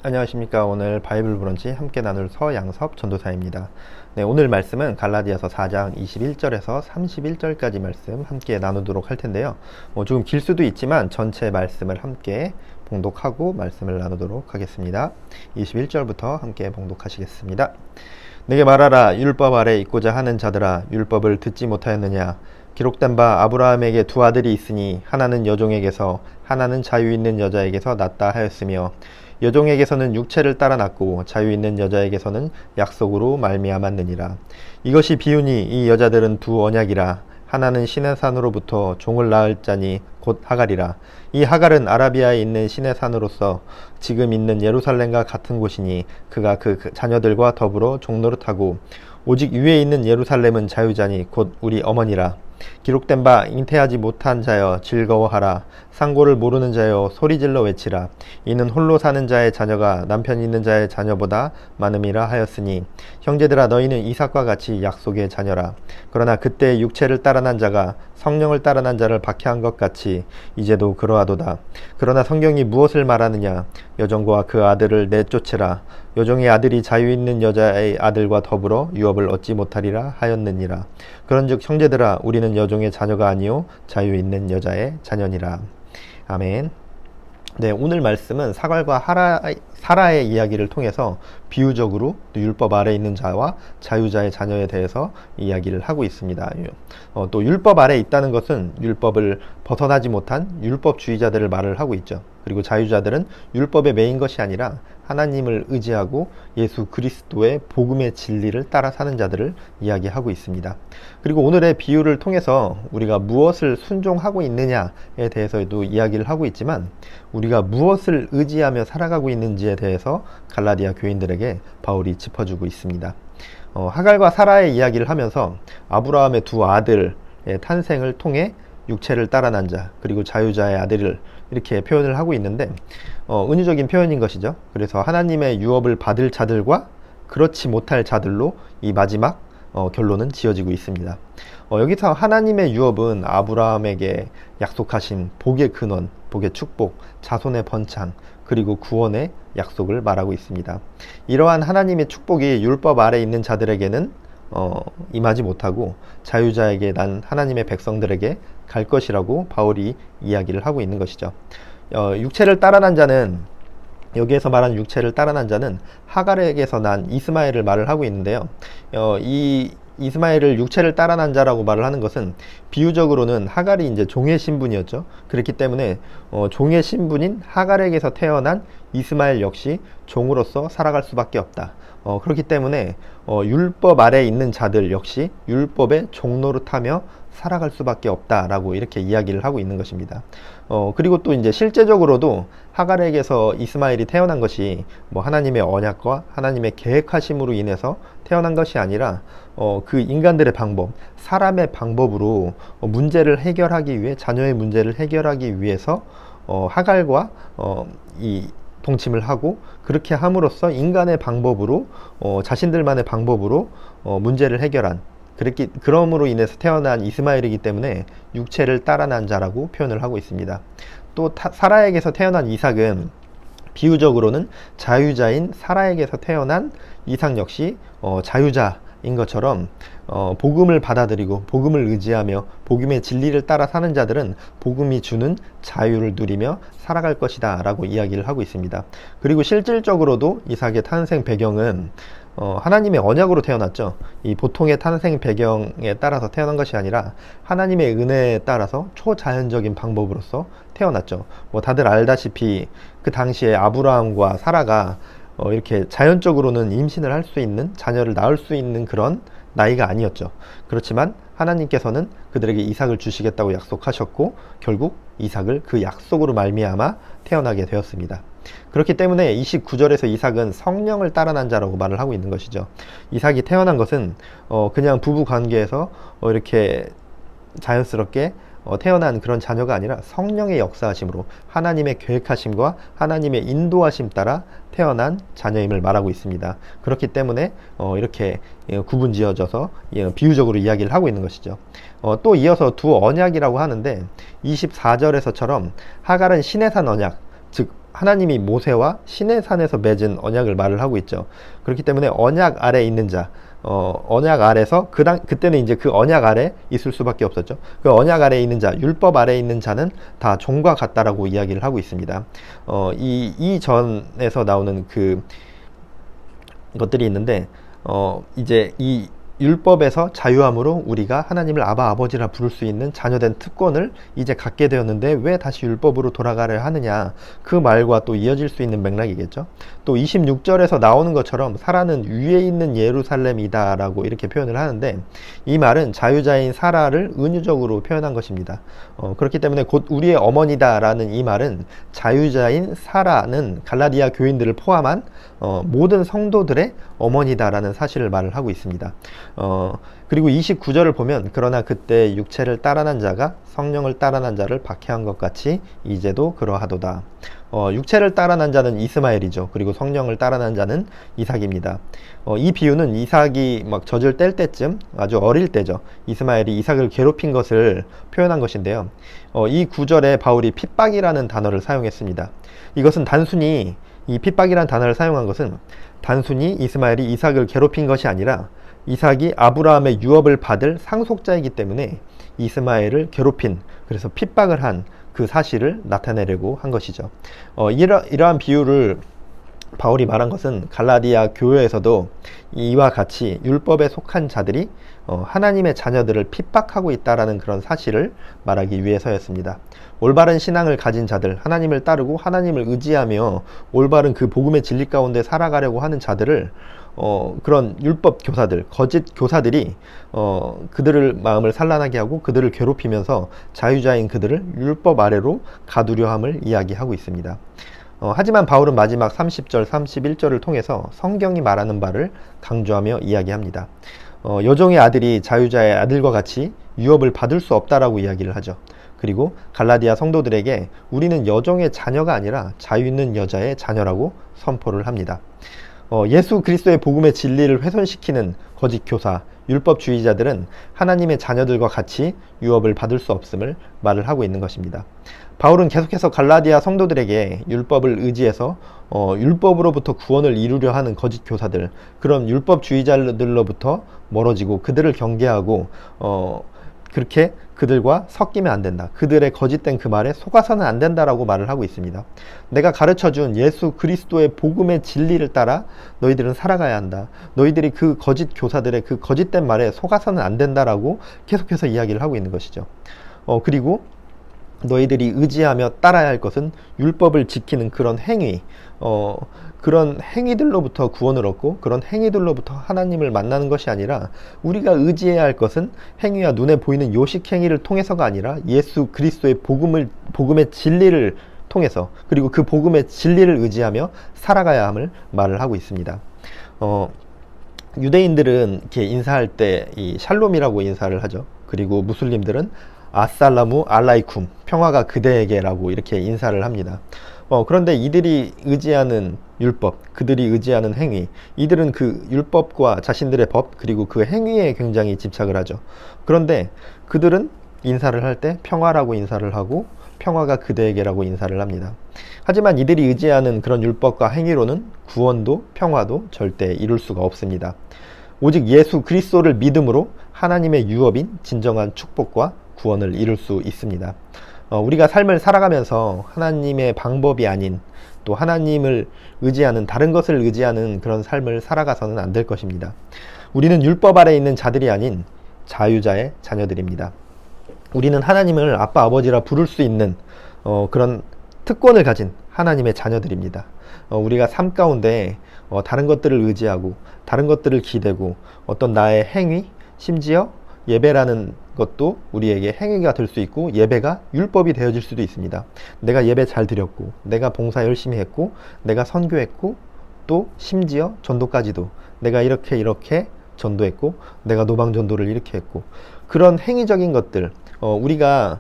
안녕하십니까. 오늘 바이블 브런치 함께 나눌 서양섭 전도사입니다. 오늘 말씀은 갈라디아서 4장 21절에서 31절까지 말씀 함께 나누도록 할 텐데요. 조금 길 수도 있지만 전체 말씀을 함께 봉독하고 말씀을 나누도록 하겠습니다. 21절부터 함께 봉독하시겠습니다. 내게 말하라. 율법 아래 있고자 하는 자들아, 율법을 듣지 못하였느냐? 기록된 바 아브라함에게 두 아들이 있으니 하나는 여종에게서 하나는 자유 있는 여자에게서 났다 하였으며, 여종에게서는 육체를 따라 났고 자유 있는 여자에게서는 약속으로 말미암았느니라. 이것이 비유니 이 여자들은 두 언약이라. 하나는 시내 산으로부터 종을 낳을 자니 곧 하갈이라. 이 하갈은 아라비아에 있는 시내 산으로서 지금 있는 예루살렘과 같은 곳이니 그가 그 자녀들과 더불어 종노릇하고, 오직 위에 있는 예루살렘은 자유자니 곧 우리 어머니라. 기록된 바 잉태하지 못한 자여 즐거워하라. 상고를 모르는 자여 소리질러 외치라. 이는 홀로 사는 자의 자녀가 남편 있는 자의 자녀보다 많음이라 하였으니, 형제들아 너희는 이삭과 같이 약속의 자녀라. 그러나 그때 육체를 따라 난 자가 성령을 따라 난 자를 박해한 것 같이 이제도 그러하도다. 그러나 성경이 무엇을 말하느냐? 여종과 그 아들을 내쫓으라. 여종의 아들이 자유 있는 여자의 아들과 더불어 유업을 얻지 못하리라 하였느니라. 그런즉 형제들아, 우리는 여종의 자녀가 아니요 자유 있는 여자의 자녀니라. 아멘. 오늘 말씀은 사갈과 사라의 이야기를 통해서 비유적으로 율법 아래 있는 자와 자유자의 자녀에 대해서 이야기를 하고 있습니다. 또 율법 아래 있다는 것은 율법을 벗어나지 못한 율법주의자들을 말을 하고 있죠. 그리고 자유자들은 율법에 매인 것이 아니라 하나님을 의지하고 예수 그리스도의 복음의 진리를 따라 사는 자들을 이야기하고 있습니다. 그리고 오늘의 비유를 통해서 우리가 무엇을 순종하고 있느냐에 대해서도 이야기를 하고 있지만, 우리가 무엇을 의지하며 살아가고 있는지에 대해서 갈라디아 교인들에게 바울이 짚어주고 있습니다. 하갈과 사라의 이야기를 하면서 아브라함의 두 아들의 탄생을 통해 육체를 따라 난 자, 그리고 자유자의 아들을 이렇게 표현을 하고 있는데, 은유적인 표현인 것이죠. 그래서 하나님의 유업을 받을 자들과 그렇지 못할 자들로 이 마지막 결론은 지어지고 있습니다. 여기서 하나님의 유업은 아브라함에게 약속하신 복의 근원, 복의 축복, 자손의 번창, 그리고 구원의 약속을 말하고 있습니다. 이러한 하나님의 축복이 율법 아래 있는 자들에게는 임하지 못하고 자유자에게 난 하나님의 백성들에게 갈 것이라고 바울이 이야기를 하고 있는 것이죠. 육체를 따라 난 자는, 여기에서 말하는 육체를 따라 난 자는 하갈에게서 난 이스마엘을 말을 하고 있는데요. 이 이스마엘을 육체를 따라 난 자라고 말을 하는 것은 비유적으로는 하갈이 이제 종의 신분이었죠. 그렇기 때문에 종의 신분인 하갈에게서 태어난 이스마엘 역시 종으로서 살아갈 수밖에 없다. 그렇기 때문에 율법 아래에 있는 자들 역시 율법의 종노릇하며 살아갈 수밖에 없다라고 이렇게 이야기를 하고 있는 것입니다. 그리고 또 이제 실제적으로도 하갈에게서 이스마엘이 태어난 것이 하나님의 언약과 하나님의 계획하심으로 인해서 태어난 것이 아니라 그 인간들의 방법, 사람의 방법으로 문제를 해결하기 위해, 자녀의 문제를 해결하기 위해서 하갈과 이 동침을 하고, 그렇게 함으로써 인간의 방법으로 자신들만의 방법으로 문제를 해결한, 그러므로 인해서 태어난 이스마엘이기 때문에 육체를 따라 난 자라고 표현을 하고 있습니다. 또 사라에게서 태어난 이삭은 비유적으로는 자유자인 사라에게서 태어난 이삭 역시 자유자인 것처럼 복음을 받아들이고 복음을 의지하며 복음의 진리를 따라 사는 자들은 복음이 주는 자유를 누리며 살아갈 것이다 라고 이야기를 하고 있습니다. 그리고 실질적으로도 이삭의 탄생 배경은 하나님의 언약으로 태어났죠. 이 보통의 탄생 배경에 따라서 태어난 것이 아니라 하나님의 은혜에 따라서 초자연적인 방법으로서 태어났죠. 다들 알다시피 그 당시에 아브라함과 사라가 이렇게 자연적으로는 임신을 할 수 있는, 자녀를 낳을 수 있는 그런 나이가 아니었죠. 그렇지만 하나님께서는 그들에게 이삭을 주시겠다고 약속하셨고, 결국 이삭을 그 약속으로 말미암아 태어나게 되었습니다. 그렇기 때문에 29절에서 이삭은 성령을 따라 난 자라고 말을 하고 있는 것이죠. 이삭이 태어난 것은 그냥 부부 관계에서 이렇게 자연스럽게 태어난 그런 자녀가 아니라 성령의 역사하심으로 하나님의 계획하심과 하나님의 인도하심 따라 태어난 자녀임을 말하고 있습니다. 그렇기 때문에 이렇게 구분 지어져서 비유적으로 이야기를 하고 있는 것이죠. 또 이어서 두 언약이라고 하는데 24절에서처럼 하갈은 시내산 언약, 즉 하나님이 모세와 시내산에서 맺은 언약을 말을 하고 있죠. 그렇기 때문에 언약 아래 있는 자, 언약 아래서 그때는 이제 그 언약 아래 있을 수밖에 없었죠. 그 언약 아래 있는 자, 율법 아래 있는 자는 다 종과 같다라고 이야기를 하고 있습니다. 이 전에서 나오는 그 것들이 있는데, 이제 이 율법에서 자유함으로 우리가 하나님을 아바 아버지라 부를 수 있는 자녀된 특권을 이제 갖게 되었는데 왜 다시 율법으로 돌아가려 하느냐, 그 말과 또 이어질 수 있는 맥락이겠죠. 또 26절에서 나오는 것처럼 사라는 위에 있는 예루살렘이다 라고 이렇게 표현을 하는데, 이 말은 자유자인 사라를 은유적으로 표현한 것입니다. 그렇기 때문에 곧 우리의 어머니다 라는 이 말은 자유자인 사라는 갈라디아 교인들을 포함한 모든 성도들의 어머니다 라는 사실을 말을 하고 있습니다. 그리고 29절을 보면 그러나 그때 육체를 따라난 자가 성령을 따라난 자를 박해한 것 같이 이제도 그러하도다. 육체를 따라난 자는 이스마엘이죠. 그리고 성령을 따라난 자는 이삭입니다. 이 비유는 이삭이 막 젖을 뗄 때쯤, 아주 어릴 때죠. 이스마엘이 이삭을 괴롭힌 것을 표현한 것인데요. 이 구절에 바울이 핍박이라는 단어를 사용했습니다. 이것은 단순히 이 핍박이라는 단어를 사용한 것은 단순히 이스마엘이 이삭을 괴롭힌 것이 아니라 이삭이 아브라함의 유업을 받을 상속자이기 때문에 이스마엘을 괴롭힌, 그래서 핍박을 한 그 사실을 나타내려고 한 것이죠. 이러한 비유를 바울이 말한 것은 갈라디아 교회에서도 이와 같이 율법에 속한 자들이 하나님의 자녀들을 핍박하고 있다라는 그런 사실을 말하기 위해서였습니다. 올바른 신앙을 가진 자들, 하나님을 따르고 하나님을 의지하며 올바른 그 복음의 진리 가운데 살아가려고 하는 자들을 그런 율법 교사들, 거짓 교사들이 그들을 마음을 산란하게 하고 그들을 괴롭히면서 자유자인 그들을 율법 아래로 가두려 함을 이야기하고 있습니다. 하지만 바울은 마지막 30절, 31절을 통해서 성경이 말하는 바를 강조하며 이야기합니다. 여종의 아들이 자유자의 아들과 같이 유업을 받을 수 없다라고 이야기를 하죠. 그리고 갈라디아 성도들에게 우리는 여종의 자녀가 아니라 자유 있는 여자의 자녀라고 선포를 합니다. 예수 그리스도의 복음의 진리를 훼손시키는 거짓 교사, 율법주의자들은 하나님의 자녀들과 같이 유업을 받을 수 없음을 말을 하고 있는 것입니다. 바울은 계속해서 갈라디아 성도들에게 율법을 의지해서 율법으로부터 구원을 이루려 하는 거짓 교사들, 그런 율법주의자들로부터 멀어지고 그들을 경계하고 그렇게 그들과 섞이면 안 된다. 그들의 거짓된 그 말에 속아서는 안 된다라고 말을 하고 있습니다. 내가 가르쳐준 예수 그리스도의 복음의 진리를 따라 너희들은 살아가야 한다. 너희들이 그 거짓 교사들의 그 거짓된 말에 속아서는 안 된다라고 계속해서 이야기를 하고 있는 것이죠. 그리고 너희들이 의지하며 따라야 할 것은 율법을 지키는 그런 행위, 그런 행위들로부터 구원을 얻고 그런 행위들로부터 하나님을 만나는 것이 아니라 우리가 의지해야 할 것은 행위와 눈에 보이는 요식 행위를 통해서가 아니라 예수 그리스도의 복음의 진리를 통해서, 그리고 그 복음의 진리를 의지하며 살아가야 함을 말을 하고 있습니다. 유대인들은 이렇게 인사할 때 이 샬롬이라고 인사를 하죠. 그리고 무슬림들은 아살라무 알라이쿰, 평화가 그대에게라고 이렇게 인사를 합니다. 그런데 이들이 의지하는 율법, 그들이 의지하는 행위, 이들은 그 율법과 자신들의 법, 그리고 그 행위에 굉장히 집착을 하죠. 그런데 그들은 인사를 할 때 평화라고 인사를 하고 평화가 그대에게라고 인사를 합니다. 하지만 이들이 의지하는 그런 율법과 행위로는 구원도 평화도 절대 이룰 수가 없습니다. 오직 예수 그리스도를 믿음으로 하나님의 유업인 진정한 축복과 구원을 이룰 수 있습니다. 우리가 삶을 살아가면서 하나님의 방법이 아닌 또 하나님을 의지하는, 다른 것을 의지하는 그런 삶을 살아가서는 안 될 것입니다. 우리는 율법 아래 있는 자들이 아닌 자유자의 자녀들입니다. 우리는 하나님을 아빠 아버지라 부를 수 있는 그런 특권을 가진 하나님의 자녀들입니다. 우리가 삶 가운데 다른 것들을 의지하고 다른 것들을 기대고 어떤 나의 행위, 심지어 예배라는 것도 우리에게 행위가 될 수 있고 예배가 율법이 되어질 수도 있습니다. 내가 예배 잘 드렸고 내가 봉사 열심히 했고 내가 선교했고 또 심지어 전도까지도 내가 이렇게 전도했고 내가 노방전도를 이렇게 했고, 그런 행위적인 것들, 우리가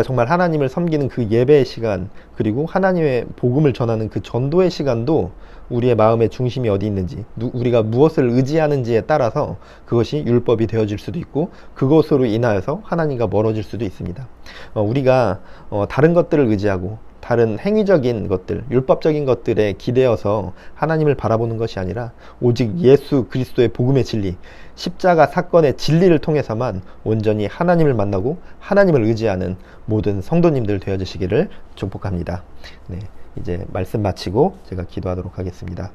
정말 하나님을 섬기는 그 예배의 시간, 그리고 하나님의 복음을 전하는 그 전도의 시간도 우리의 마음의 중심이 어디 있는지, 우리가 무엇을 의지하는지에 따라서 그것이 율법이 되어질 수도 있고 그것으로 인하여서 하나님과 멀어질 수도 있습니다. 우리가 다른 것들을 의지하고 다른 행위적인 것들, 율법적인 것들에 기대어서 하나님을 바라보는 것이 아니라 오직 예수 그리스도의 복음의 진리, 십자가 사건의 진리를 통해서만 온전히 하나님을 만나고 하나님을 의지하는 모든 성도님들 되어주시기를 축복합니다. 네, 이제 말씀 마치고 제가 기도하도록 하겠습니다.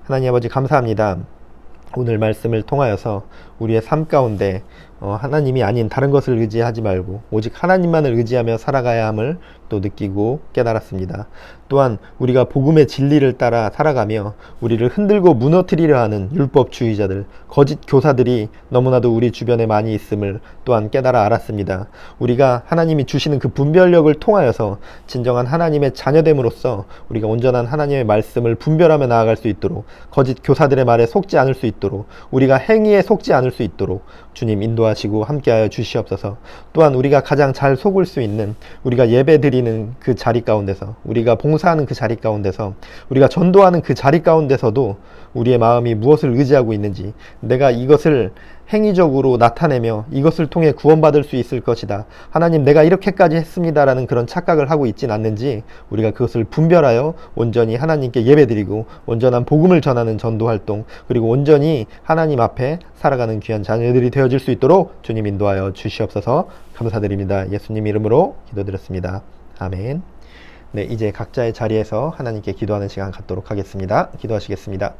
하나님 아버지 감사합니다. 오늘 말씀을 통하여서 우리의 삶 가운데 하나님이 아닌 다른 것을 의지하지 말고 오직 하나님만을 의지하며 살아가야 함을 또 느끼고 깨달았습니다. 또한 우리가 복음의 진리를 따라 살아가며 우리를 흔들고 무너뜨리려 하는 율법주의자들, 거짓 교사들이 너무나도 우리 주변에 많이 있음을 또한 깨달아 알았습니다. 우리가 하나님이 주시는 그 분별력을 통하여서 진정한 하나님의 자녀됨으로써 우리가 온전한 하나님의 말씀을 분별하며 나아갈 수 있도록, 거짓 교사들의 말에 속지 않을 수 있도록, 우리가 행위에 속지 않을 수 있도록 주님 인도하시고 함께하여 주시옵소서. 또한 우리가 가장 잘 속을 수 있는, 우리가 예배드리는 그 자리 가운데서, 우리가 봉사하는 그 자리 가운데서, 우리가 전도하는 그 자리 가운데서도 우리의 마음이 무엇을 의지하고 있는지, 내가 이것을 행위적으로 나타내며 이것을 통해 구원받을 수 있을 것이다, 하나님 내가 이렇게까지 했습니다라는 그런 착각을 하고 있진 않는지 우리가 그것을 분별하여 온전히 하나님께 예배드리고 온전한 복음을 전하는 전도활동, 그리고 온전히 하나님 앞에 살아가는 귀한 자녀들이 되어질 수 있도록 주님 인도하여 주시옵소서. 감사드립니다. 예수님 이름으로 기도드렸습니다. 아멘. 네, 이제 각자의 자리에서 하나님께 기도하는 시간 갖도록 하겠습니다. 기도하시겠습니다.